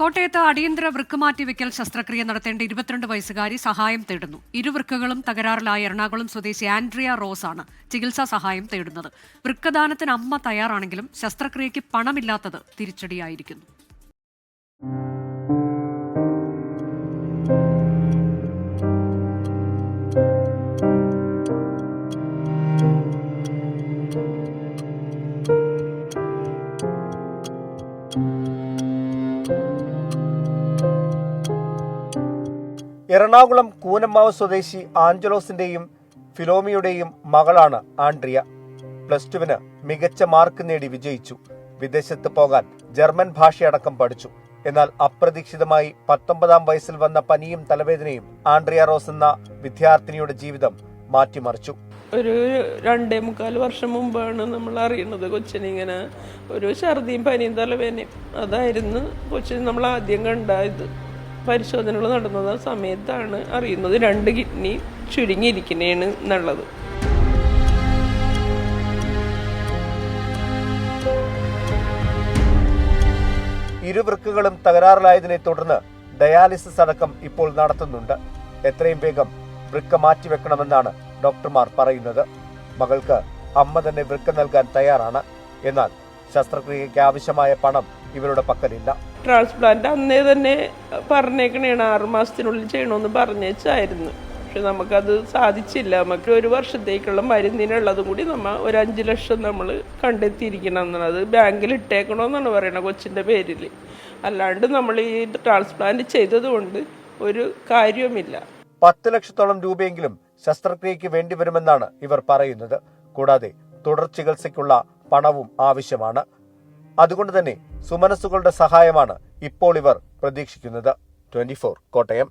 കോട്ടയത്ത് അടിയന്തര വൃക്ക് മാറ്റിവെക്കൽ ശസ്ത്രക്രിയ നടത്തേണ്ട 22 വയസ്സുകാരി സഹായം തേടുന്നു. ഇരുവൃക്കകളും തകരാറിലായ എറണാകുളം സ്വദേശി ആൻഡ്രിയ റോസ് ആണ് ചികിത്സാ സഹായം തേടുന്നത്. വൃക്കദാനത്തിന് അമ്മ തയ്യാറാണെങ്കിലും ശസ്ത്രക്രിയയ്ക്ക് പണമില്ലാത്തത് തിരിച്ചടിയായിരിക്കുന്നു. എറണാകുളം കൂനമ്മാവ് സ്വദേശി ആഞ്ചലോസിന്റെയും ഫിലോമിയുടെയും മകളാണ് ആൻഡ്രിയ. +2 മികച്ച മാർക്ക് നേടി വിജയിച്ചു. വിദേശത്ത് പോകാൻ ജർമ്മൻ ഭാഷയടക്കം പഠിച്ചു. എന്നാൽ അപ്രതീക്ഷിതമായി 19-ാം വയസ്സിൽ വന്ന പനിയും തലവേദനയും ആൻഡ്രിയ റോസ് എന്ന വിദ്യാർത്ഥിനിയുടെ ജീവിതം മാറ്റിമറിച്ചു. ഒരു 2.25 വർഷം മുമ്പാണ് നമ്മൾ അറിയുന്നത് കൊച്ചിനിങ്ങനെ ഒരു ഛർദിയും പനിയും തലവേദനയും. അതായിരുന്നു കൊച്ചിന് നമ്മൾ ആദ്യം കണ്ടായത്. പരിശോധനകൾ നടന്ന സമയത്താണ് അറിയുന്നത് 2 കിഡ്നി ചുരുങ്ങിയിരിക്കുന്നതാണ് എന്നുള്ളത്. ഇരുവൃക്കുകളും തകരാറിലായതിനെ തുടർന്ന് ഡയാലിസിസ് അടക്കം ഇപ്പോൾ നടത്തുന്നുണ്ട്. എത്രയും വേഗം വൃക്ക മാറ്റിവെക്കണമെന്നാണ് ഡോക്ടർമാർ പറയുന്നത്. മകൾക്ക് അമ്മ തന്നെ വൃക്ക നൽകാൻ തയ്യാറാണ്. എന്നാൽ ശസ്ത്രക്രിയയ്ക്ക് ആവശ്യമായ പണം ഇവരുടെ പക്കലില്ല. ട്രാൻസ്പ്ലാന്റ് അന്നേ തന്നെ പറഞ്ഞേക്കണേണ് 6 മാസത്തിനുള്ളിൽ ചെയ്യണമെന്ന് പറഞ്ഞേച്ചായിരുന്നു. പക്ഷെ നമുക്കത് സാധിച്ചില്ല. നമുക്ക് 1 വർഷത്തേക്കുള്ള മരുന്നിനുള്ളതും കൂടി ഒരു 5 ലക്ഷം നമ്മൾ കണ്ടെത്തിയിരിക്കണം എന്നുള്ളത് ബാങ്കിൽ ഇട്ടേക്കണമെന്നാണ് പറയുന്നത് കൊച്ചിൻ്റെ പേരിൽ. അല്ലാണ്ട് നമ്മൾ ഈ ട്രാൻസ്പ്ലാന്റ് ചെയ്തതുകൊണ്ട് ഒരു കാര്യവുമില്ല. 10 ലക്ഷത്തോളം രൂപയെങ്കിലും ശസ്ത്രക്രിയയ്ക്ക് വേണ്ടിവരുമെന്നാണ് ഇവർ പറയുന്നത്. കൂടാതെ തുടർ ചികിത്സയ്ക്കുള്ള പണവും ആവശ്യമാണ്. അതുകൊണ്ട് തന്നെ സുമനസ്സുകളുടെ സഹായമാണ് ഇപ്പോൾ ഇവർ പ്രതീക്ഷിക്കുന്നത്. 24 കോട്ടയം.